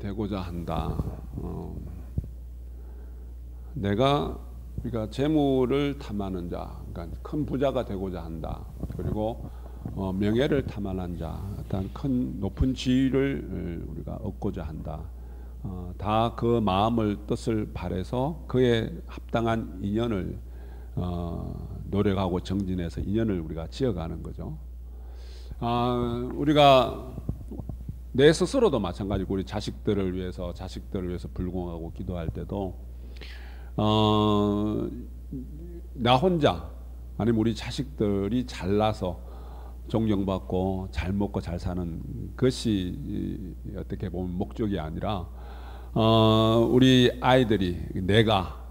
되고자 한다. 우리가 재물을 탐하는 자, 그러니까 큰 부자가 되고자 한다. 그리고 명예를 탐하는 자, 어떤 큰 높은 지위를 우리가 얻고자 한다. 다 그 마음을 뜻을 바래서 그에 합당한 인연을 노력하고 정진해서 인연을 우리가 지어가는 거죠. 우리가 내 스스로도 마찬가지고 우리 자식들을 위해서 불공하고 기도할 때도 나 혼자 아니면 우리 자식들이 잘나서 존경받고 잘 먹고 잘 사는 것이 어떻게 보면 목적이 아니라 우리 아이들이 내가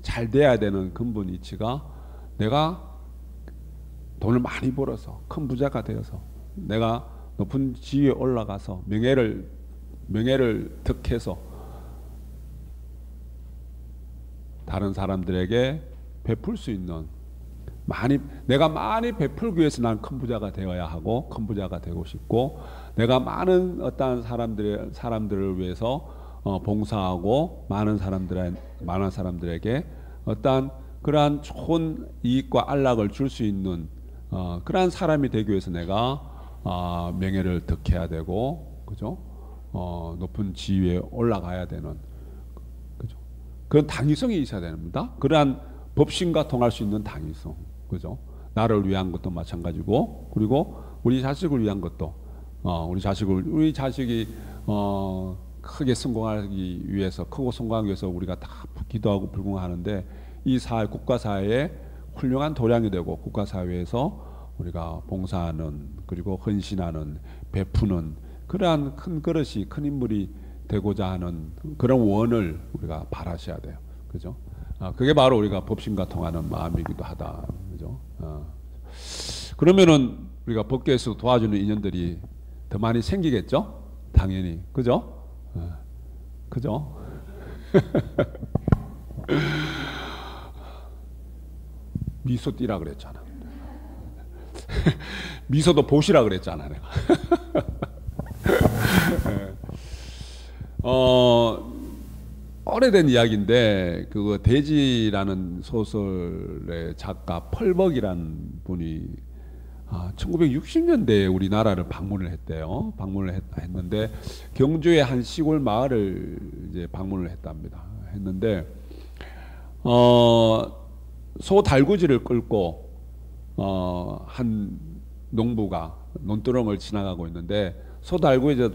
잘 돼야 되는 근본 이치가 내가 돈을 많이 벌어서 큰 부자가 되어서 내가 높은 지위에 올라가서 명예를 득해서 다른 사람들에게 베풀 수 있는 내가 많이 베풀기 위해서 난 큰 부자가 되어야 하고 큰 부자가 되고 싶고 내가 많은 어떤 사람들을 위해서 봉사하고 많은 사람들에게 어떤 그러한 좋은 이익과 안락을 줄 수 있는 그러한 사람이 되기 위해서 내가 명예를 득해야 되고, 그죠? 높은 지위에 올라가야 되는, 그죠? 그런 당위성이 있어야 됩니다. 그러한 법신과 통할 수 있는 당위성, 그죠? 나를 위한 것도 마찬가지고, 그리고 우리 자식을 위한 것도, 우리 자식이 크게 성공하기 위해서, 크고 성공하기 위해서 우리가 다 기도하고 불공하는데 이 국가 사회에 훌륭한 도량이 되고 국가 사회에서 우리가 봉사하는, 그리고 헌신하는, 베푸는 그러한 큰 그릇이, 큰 인물이 되고자 하는 그런 원을 우리가 바라셔야 돼요. 그죠? 그게 바로 우리가 법신과 통하는 마음이기도 하다. 그죠? 그러면은 우리가 법계에서 도와주는 인연들이 더 많이 생기겠죠? 당연히. 그죠? 그죠? 미소 띠라 그랬잖아. 미소도 보시라 그랬잖아, 내가. 오래된 이야기인데 그거 대지라는 소설의 작가 펄벅이라는 분이 1960년대에 우리나라를 방문을 했대요. 했는데 경주의 한 시골 마을을 이제 방문을 했는데 소 달구지를 끌고 한 농부가 논두렁을 지나가고 있는데 소 달구지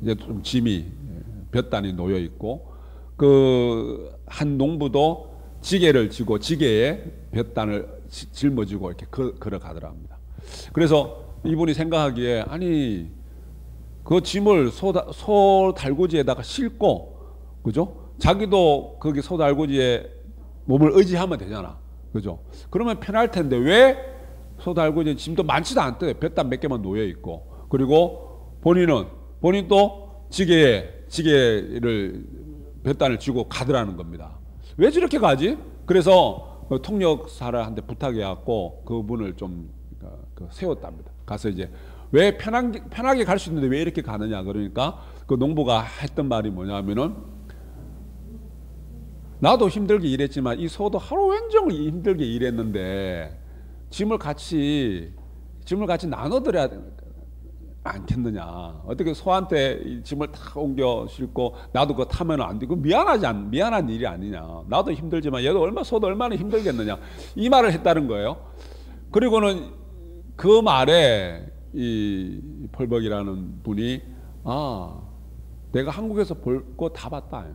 이제 좀 짐이 몇 단이 놓여 있고 그 한 농부도 지게를 지고 지게에 몇 단을 짊어지고 이렇게 걸어가더랍니다. 그래서 이분이 생각하기에 아니 그 짐을 소 달구지에다가 싣고, 그죠? 자기도 거기 소 달구지에 몸을 의지하면 되잖아, 그죠? 그러면 편할 텐데 왜 소 달구지 짐도 많지도 않대. 몇 단 몇 개만 놓여 있고, 그리고 본인도 지게를 몇 단을 쥐고 가더라는 겁니다. 왜 저렇게 가지? 그래서 통역사한테 부탁해갖고 그분을 좀 세웠답니다. 가서 이제 왜 편하게 갈 수 있는데 왜 이렇게 가느냐. 그러니까 그 농부가 했던 말이 뭐냐면은 나도 힘들게 일했지만 이 소도 하루 온종일 힘들게 일했는데 짐을 같이 나눠드려야 않겠느냐. 어떻게 소한테 이 짐을 다 옮겨 싣고 나도 그거 타면 안 되고 미안한 일이 아니냐. 나도 힘들지만 소도 얼마나 힘들겠느냐. 이 말을 했다는 거예요. 그리고는 그 말에 이 펄벅이라는 분이 내가 한국에서 볼 거 다 봤다.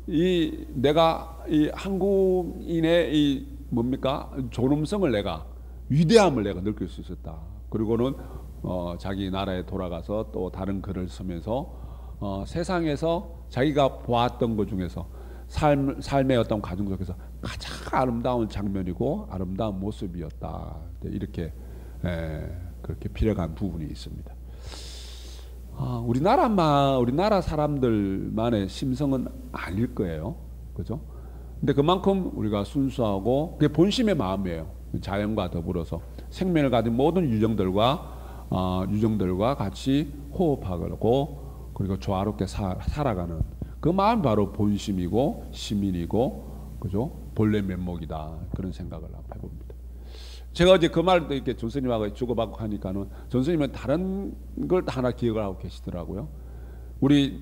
내가 이 한국인의 이 뭡니까 존엄성을 위대함을 내가 느낄 수 있었다. 그리고는 자기 나라에 돌아가서 또 다른 글을 쓰면서 세상에서 자기가 보았던 것 중에서 삶의 어떤 과정 속에서 가장 아름다운 장면이고 아름다운 모습이었다. 그렇게 필요한 부분이 있습니다. 우리나라 사람들만의 심성은 아닐 거예요. 그죠? 근데 그만큼 우리가 순수하고 그게 본심의 마음이에요. 자연과 더불어서 생명을 가진 모든 유정들과 유정들과 같이 호흡하고 그리고 조화롭게 살아가는 그 마음이 바로 본심이고 시민이고 그죠? 본래 면목이다 그런 생각을 한번 해봅니다. 제가 어제 그 말도 이렇게 전스님하고 주고받고 하니까는 전스님은 다른 걸 하나 기억을 하고 계시더라고요. 우리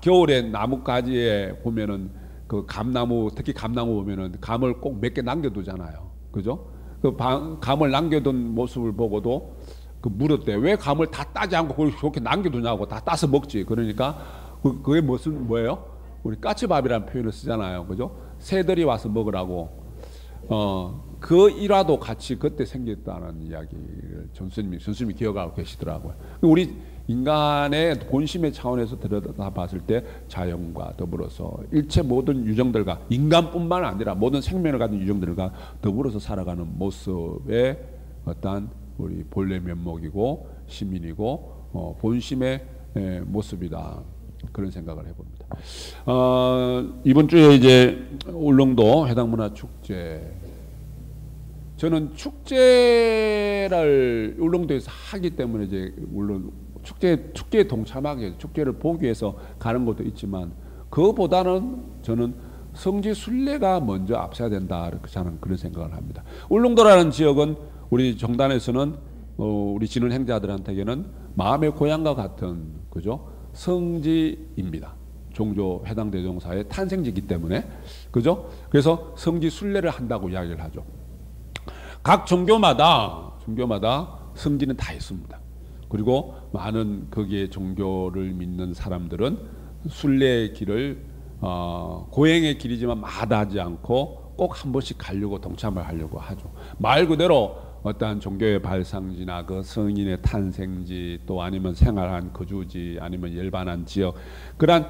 겨울에 나뭇가지에 보면은 그 감나무 특히 감나무 보면은 감을 꼭 몇 개 남겨두잖아요. 그죠? 그 감을 남겨둔 모습을 보고도 그 물었대. 왜 감을 다 따지 않고 그렇게 남겨두냐고. 다 따서 먹지. 그러니까 그게 뭐예요? 우리 까치밥이라는 표현을 쓰잖아요. 그죠? 새들이 와서 먹으라고. 그 일화도 같이 그때 생겼다는 이야기를 전스님이 기억하고 계시더라고요. 우리 인간의 본심의 차원에서 들여다봤을 때 자연과 더불어서 일체 모든 유정들과 인간뿐만 아니라 모든 생명을 가진 유정들과 더불어서 살아가는 모습의 어떤 우리 본래 면목이고 시민이고 본심의 모습이다 그런 생각을 해봅니다. 이번 주에 이제 울릉도 해당문화축제 저는 축제를 울릉도에서 하기 때문에 이제 물론 축제에 동참하기 위해서 축제를 보기 위해서 가는 것도 있지만 그보다는 저는 성지 순례가 먼저 앞서야 된다 이렇게 저는 그런 생각을 합니다. 울릉도라는 지역은 우리 정단에서는 우리 진흥 행자들한테는 마음의 고향과 같은 그죠 성지입니다. 종조 해당 대종사의 탄생지이기 때문에 그죠? 그래서 성지 순례를 한다고 이야기를 하죠. 각 종교마다 성지는 다 있습니다. 그리고 많은 거기에 종교를 믿는 사람들은 순례의 길을 고행의 길이지만 마다하지 않고 꼭 한 번씩 가려고 동참을 하려고 하죠. 말 그대로 어떠한 종교의 발상지나 그 성인의 탄생지 또 아니면 생활한 거주지 아니면 열반한 지역 그러한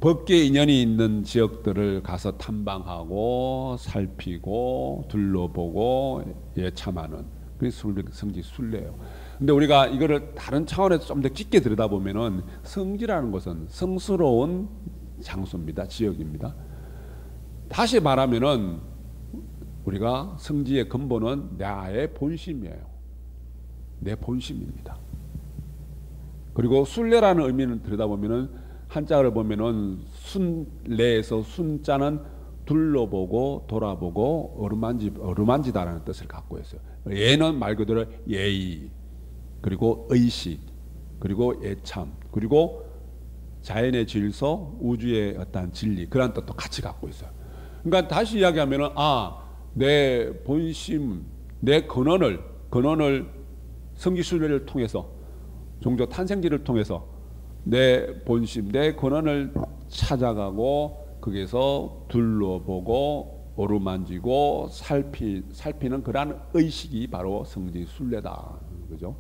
법계 인연이 있는 지역들을 가서 탐방하고 살피고 둘러보고 예참하는 그게 성지 순례예요. 근데 우리가 이거를 다른 차원에서 좀 더 깊게 들여다보면은 성지라는 것은 성스러운 장소입니다. 지역입니다. 다시 말하면은 우리가 성지의 근본은 나의 본심이에요. 내 본심입니다. 그리고 순례라는 의미는 들여다보면은 한자를 보면은 순례에서 순자는 둘러보고 돌아보고 어루만지다라는 뜻을 갖고 있어요. 예는 말 그대로 예의 그리고 의식 그리고 예참 그리고 자연의 질서 우주의 어떤 진리 그런 뜻도 같이 갖고 있어요. 그러니까 다시 이야기하면은 내 본심 내 근원을 성지순례를 통해서 종조 탄생지를 통해서 내 본심 내 근원을 찾아가고 거기서 둘러보고 어루만지고 살피는 그러한 의식이 바로 성지순례다. 그죠?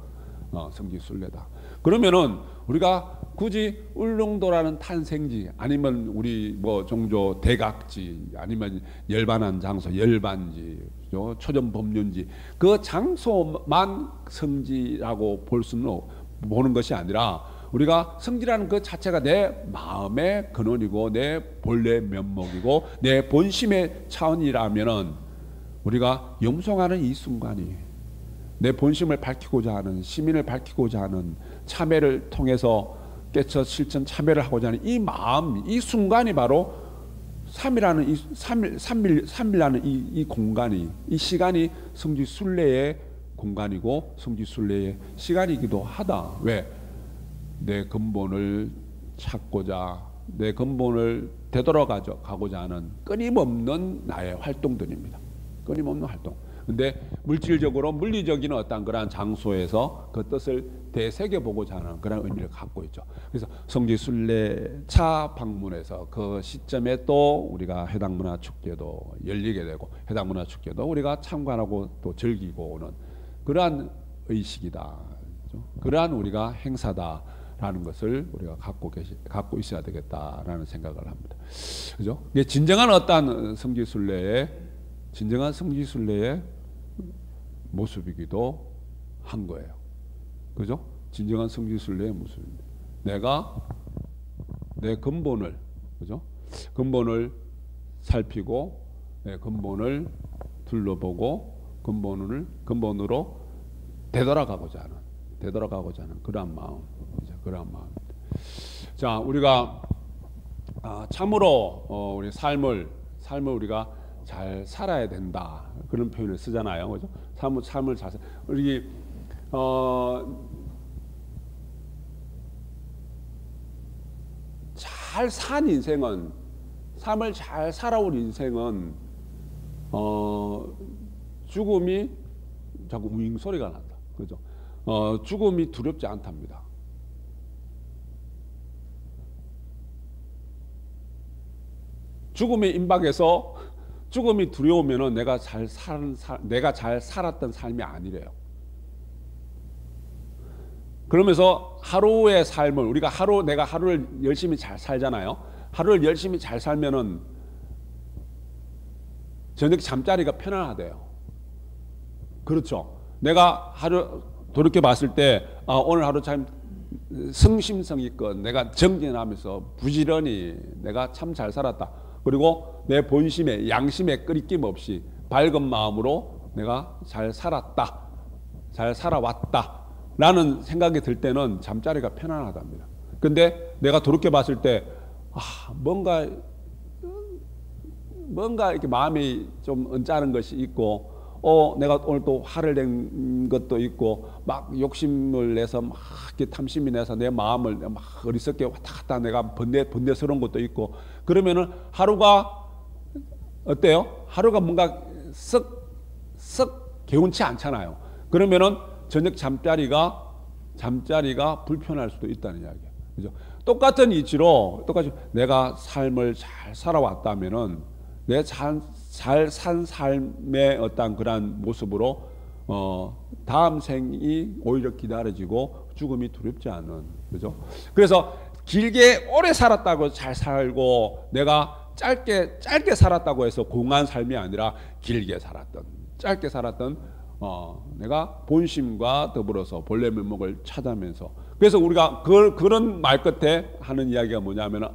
성지순례다. 그러면은 우리가 굳이 울릉도라는 탄생지 아니면 우리 뭐 종조 대각지 아니면 열반한 장소 열반지 초전법륜지 그 장소만 성지라고 보는 것이 아니라 우리가 성지라는 그 자체가 내 마음의 근원이고 내 본래 면목이고 내 본심의 차원이라면은 우리가 영성하는 이 순간이 내 본심을 밝히고자 하는 시민을 밝히고자 하는 참회를 통해서 깨쳐 실천 참회를 하고자 하는 이 마음 이 순간이 바로 삼이라는 이 공간이 이 시간이 성지 순례의 공간이고 성지 순례의 시간이기도 하다. 왜? 내 근본을 찾고자 내 근본을 되돌아가고자 하는 끊임없는 나의 활동들입니다. 끊임없는 활동. 근데 물질적으로 물리적인 어떤 그러한 장소에서 그 뜻을 되새겨 보고자 하는 그런 의미를 갖고 있죠. 그래서 성지 순례차 방문해서 그 시점에 또 우리가 해당문화축제도 열리게 되고 해당문화축제도 우리가 참관하고 또 즐기고 오는 그러한 의식이다. 그러한 우리가 행사다라는 것을 우리가 갖고 있어야 되겠다라는 생각을 합니다. 그죠? 진정한 어떤 성지 순례의 모습이기도 한 거예요. 그죠? 진정한 성지순례의 모습입니다. 내가 내 근본을, 그죠? 근본을 살피고, 내 근본을 둘러보고, 근본으로 되돌아가고자 하는 되돌아가고자 하는 그러한 마음, 그러한 마음. 자, 우리가 참으로 우리 삶을 우리가 잘 살아야 된다 그런 표현을 쓰잖아요, 그죠? 삶을 잘 우리 잘 산 인생은, 삶을 잘 살아온 인생은 죽음이 자꾸 우잉 소리가 난다, 그죠? 죽음이 두렵지 않답니다. 죽음의 임박에서 죽음이 두려우면은 내가 잘 살았던 삶이 아니래요. 그러면서 하루의 삶을 우리가 내가 하루를 열심히 잘 살잖아요. 하루를 열심히 잘 살면은 저녁 잠자리가 편안하대요. 그렇죠. 내가 하루 돌이켜 봤을 때 오늘 하루 참 성심성의껏 내가 정진하면서 부지런히 내가 참 잘 살았다. 그리고 내 본심에 양심에 끄리낌 없이 밝은 마음으로 내가 잘 살았다, 잘 살아왔다 라는 생각이 들 때는 잠자리가 편안하답니다. 근데 내가 돌이켜 봤을 때 뭔가 이렇게 마음이 좀 언짢은 것이 있고 내가 오늘 또 화를 낸 것도 있고 막 욕심을 내서 막 이렇게 탐심이 내서 내 마음을 막 어리석게 왔다 갔다 내가 번뇌스러운 것도 있고 그러면은 하루가 어때요? 하루가 뭔가 썩 개운치 않잖아요. 그러면은 저녁 잠자리가 불편할 수도 있다는 이야기예요. 그죠? 똑같은 이치로 똑같이 내가 삶을 잘 살아왔다면은 내 잘 산 삶의 어떤 그러한 모습으로 다음 생이 오히려 기다려지고 죽음이 두렵지 않은, 그죠? 그래서 길게 오래 살았다고 잘 살고 내가 짧게 살았다고 해서 공한 삶이 아니라 길게 살았던, 짧게 살았던 내가 본심과 더불어서 본래 면목을 찾아면서, 그래서 우리가 그런 말 끝에 하는 이야기가 뭐냐면은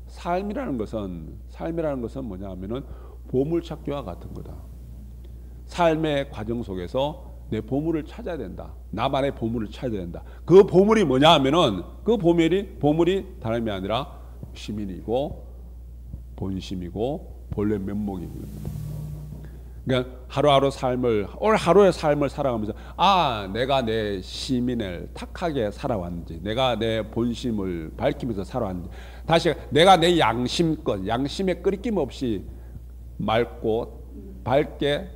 삶이라는 것은 뭐냐 하면은 보물찾기와 같은 거다. 삶의 과정 속에서 내 보물을 찾아야 된다. 나만의 보물을 찾아야 된다. 그 보물이 뭐냐 하면은 그 보물이 다름이 아니라 시민이고 본심이고 본래 면목입니다. 그러니까 오늘 하루의 삶을 살아가면서 내가 내 시민을 탁하게 살아왔는지, 내가 내 본심을 밝히면서 살아왔는지, 다시 내가 내 양심에 끄리낌 없이 맑고 밝게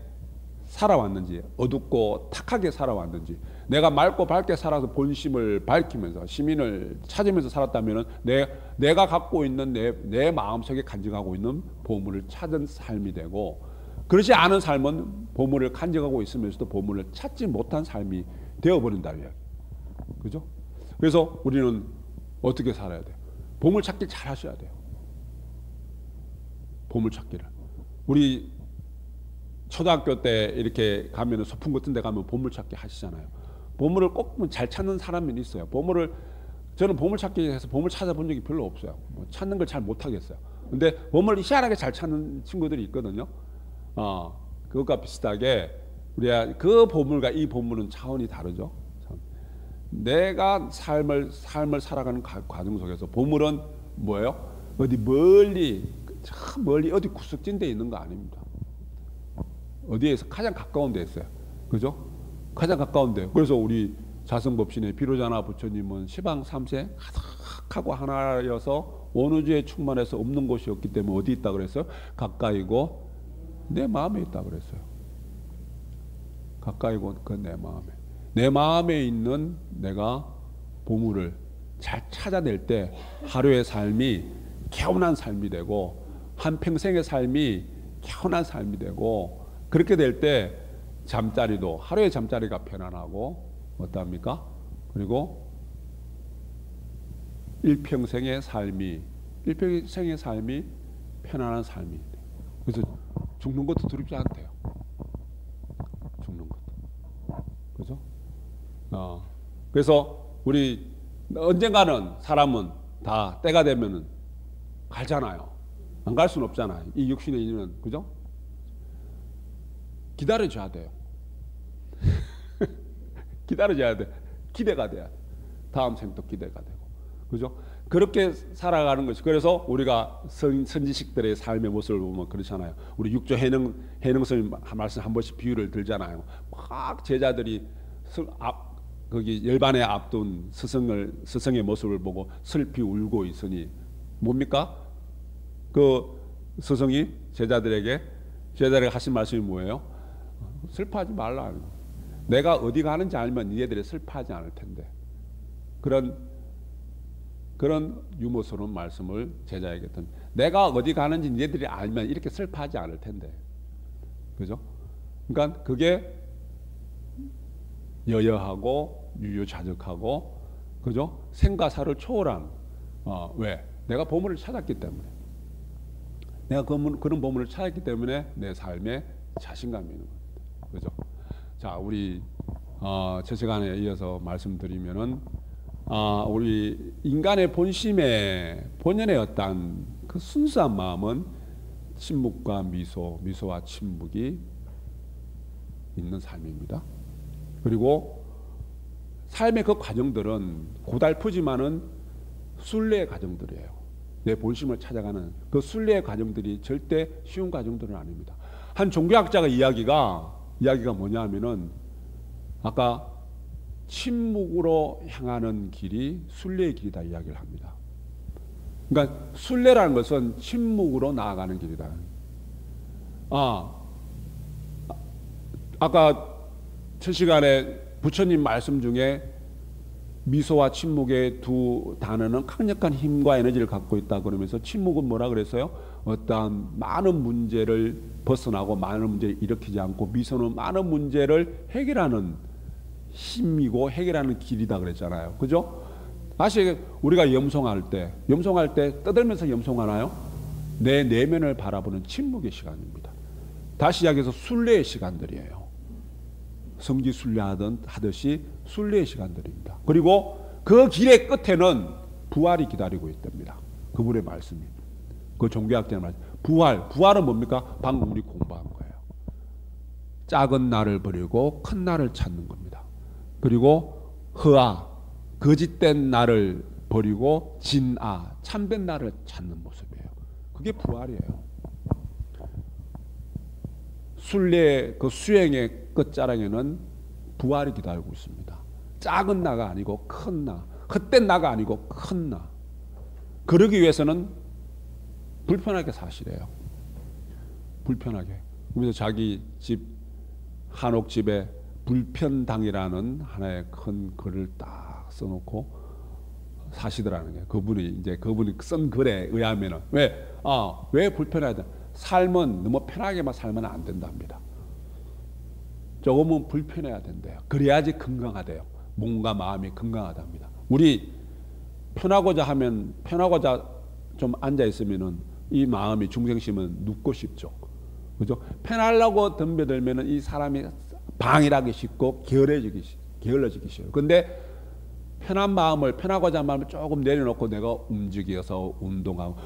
살아왔는지, 어둡고 탁하게 살아왔는지, 내가 맑고 밝게 살아서 본심을 밝히면서 시민을 찾으면서 살았다면 내가 갖고 있는 내 마음속에 간직하고 있는 보물을 찾은 삶이 되고, 그렇지 않은 삶은 보물을 간직하고 있으면서도 보물을 찾지 못한 삶이 되어버린다. 그죠? 그래서 우리는 어떻게 살아야 돼요? 보물 찾기를 잘 하셔야 돼요. 보물 찾기를. 우리 초등학교 때 이렇게 가면 소풍 같은 데 가면 보물 찾기 하시잖아요. 보물을 꼭 잘 찾는 사람이 있어요. 저는 보물 찾기 해서 보물 찾아본 적이 별로 없어요. 찾는 걸 잘 못하겠어요. 근데 보물을 희한하게 잘 찾는 친구들이 있거든요. 그것과 비슷하게 우리가 그 보물과 이 보물은 차원이 다르죠. 내가 삶을 살아가는 과정 속에서 보물은 뭐예요? 어디 멀리 어디 구석진 데 있는 거 아닙니다. 어디에서 가장 가까운 데 있어요. 그죠? 가장 가까운 데. 그래서 우리 자성법신의 비로자나 부처님은 시방 3세 하나하고 하나여서 원우주에 충만해서 없는 곳이 없기 때문에 어디 있다 그랬어요? 가까이고 내 마음에 있다 그랬어요. 가까이고 그 내 마음에 있는 내가 보물을 잘 찾아낼 때 하루의 삶이 개운한 삶이 되고 한평생의 삶이 개운한 삶이 되고, 그렇게 될 때 하루의 잠자리가 편안하고 어떠합니까? 그리고 일평생의 삶이 편안한 삶이 돼요. 그래서 죽는 것도 두렵지 않대요. 죽는 것도. 그죠? 그래서 우리 언젠가는 사람은 다 때가 되면은 가잖아요. 안 갈 수는 없잖아요. 이 육신의 인연은. 그죠? 기다려줘야 돼요. 기다려줘야 돼. 기대가 돼야 돼. 다음 생도 기대가 되고. 그죠? 그렇게 살아가는 것이. 그래서 우리가 선지식들의 삶의 모습을 보면 그렇잖아요. 우리 육조 해능스님 말씀 한 번씩 비유를 들잖아요. 막 제자들이 거기 열반에 앞둔 스승의 모습을 보고 슬피 울고 있으니 뭡니까? 그 스승이 제자들에게 하신 말씀이 뭐예요? 슬퍼하지 말라. 내가 어디 가는지 알면 니네들이 슬퍼하지 않을 텐데. 그런 유머스러운 말씀을 제자에게 했던. 내가 어디 가는지 니네들이 알면 이렇게 슬퍼하지 않을 텐데. 그죠? 그러니까 그게 여여하고 유유자적하고, 그죠? 생과 사를 초월한. 왜? 내가 보물을 찾았기 때문에. 내가 그런 보물을 찾았기 때문에 내 삶에 자신감이 있는 겁니다. 그죠? 자, 우리 저 시간에 이어서 말씀드리면은 우리 인간의 본연의 어떤 그 순수한 마음은 침묵과 미소와 침묵이 있는 삶입니다. 그리고 삶의 그 과정들은 고달프지만은 순례의 과정들이에요. 내 본심을 찾아가는 그 순례의 과정들이 절대 쉬운 과정들은 아닙니다. 한 종교학자가 이야기가 뭐냐면은 아까 침묵으로 향하는 길이 순례의 길이다 이야기를 합니다. 그러니까 순례라는 것은 침묵으로 나아가는 길이다. 아까 첫 시간에 부처님 말씀 중에 미소와 침묵의 두 단어는 강력한 힘과 에너지를 갖고 있다 그러면서 침묵은 뭐라 그랬어요? 어떠한 많은 문제를 벗어나고 많은 문제를 일으키지 않고, 미소는 많은 문제를 해결하는 힘이고 해결하는 길이다 그랬잖아요. 그죠? 다시 우리가 염송할 때 떠들면서 염송하나요? 내 내면을 바라보는 침묵의 시간입니다. 다시 시작해서 순례의 시간들이에요. 성지 순례하듯이 순례의 시간들입니다. 그리고 그 길의 끝에는 부활이 기다리고 있답니다. 그분의 말씀이. 그 종교학자의 말씀. 부활은 뭡니까? 방금 우리 공부한 거예요. 작은 나를 버리고 큰 나를 찾는 겁니다. 그리고 허아, 거짓된 나를 버리고 진아, 참된 나를 찾는 모습이에요. 그게 부활이에요. 순례 그 수행의 끝자락에는 부활이 기다리고 있습니다. 작은 나가 아니고 큰 나, 헛된 나가 아니고 큰 나. 그러기 위해서는 불편하게 사시래요. 불편하게. 그래서 자기 집 한옥집에 불편당이라는 하나의 큰 글을 딱 써놓고 사시더라는 거예요. 그분이 쓴 글에 의하면은 왜 불편하다? 삶은 너무 편하게만 살면 안 된답니다. 조금은 불편해야 된대요. 그래야지 건강하대요. 몸과 마음이 건강하답니다. 우리 편하고자 좀 앉아 있으면은 이 마음이 중생심은 눕고 싶죠. 그죠? 편하려고 덤벼들면은 이 사람이 방일하기 쉽고 게을러지기 쉬워요. 근데 편하고자 하는 마음을 조금 내려놓고 내가 움직여서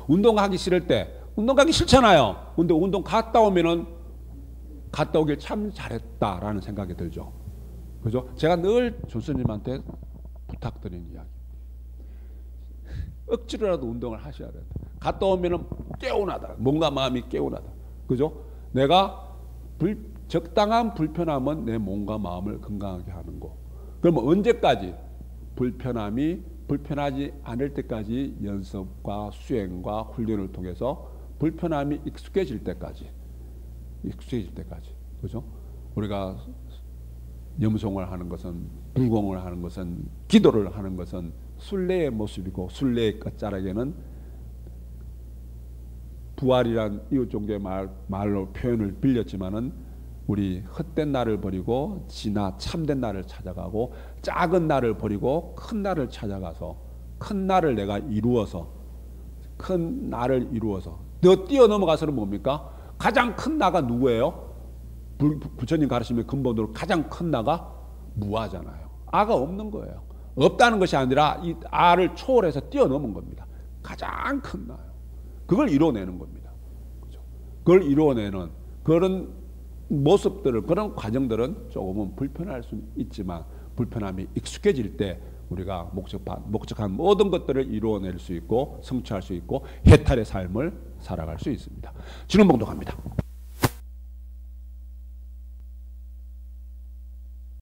운동하기 싫을 때, 운동하기 싫잖아요. 근데 운동 갔다 오길 참 잘했다라는 생각이 들죠. 그죠? 제가 늘 조수님한테 부탁드리는 이야기. 억지로라도 운동을 하셔야 된다. 갔다 오면은 개운하다. 몸과 마음이 개운하다. 그죠? 내가 적당한 불편함은 내 몸과 마음을 건강하게 하는 거. 그러면 언제까지? 불편하지 않을 때까지 연습과 수행과 훈련을 통해서 불편함이 익숙해질 때까지. 그죠? 우리가 염송을 하는 것은, 불공을 하는 것은, 기도를 하는 것은 순례의 모습이고, 순례의 끝자락에는 부활이란 이웃 종교의 말로 표현을 빌렸지만은 우리 헛된 나를 버리고 진아 참된 나를 찾아가고, 작은 나를 버리고 큰 나를 찾아가서 큰 나를 이루어서 더 뛰어넘어가서는 뭡니까? 가장 큰 나가 누구예요? 부처님 가르치면 근본으로 가장 큰 나가 무아잖아요. 아가 없는 거예요. 없다는 것이 아니라 이 아를 초월해서 뛰어넘은 겁니다. 가장 큰 나요. 그걸 이뤄내는 겁니다. 그렇죠? 그걸 이뤄내는 그런 모습들을, 그런 과정들은 조금은 불편할 수는 있지만 불편함이 익숙해질 때 우리가 목적한 모든 것들을 이루어낼 수 있고 성취할 수 있고 해탈의 삶을 살아갈 수 있습니다. 지금 봉독합니다.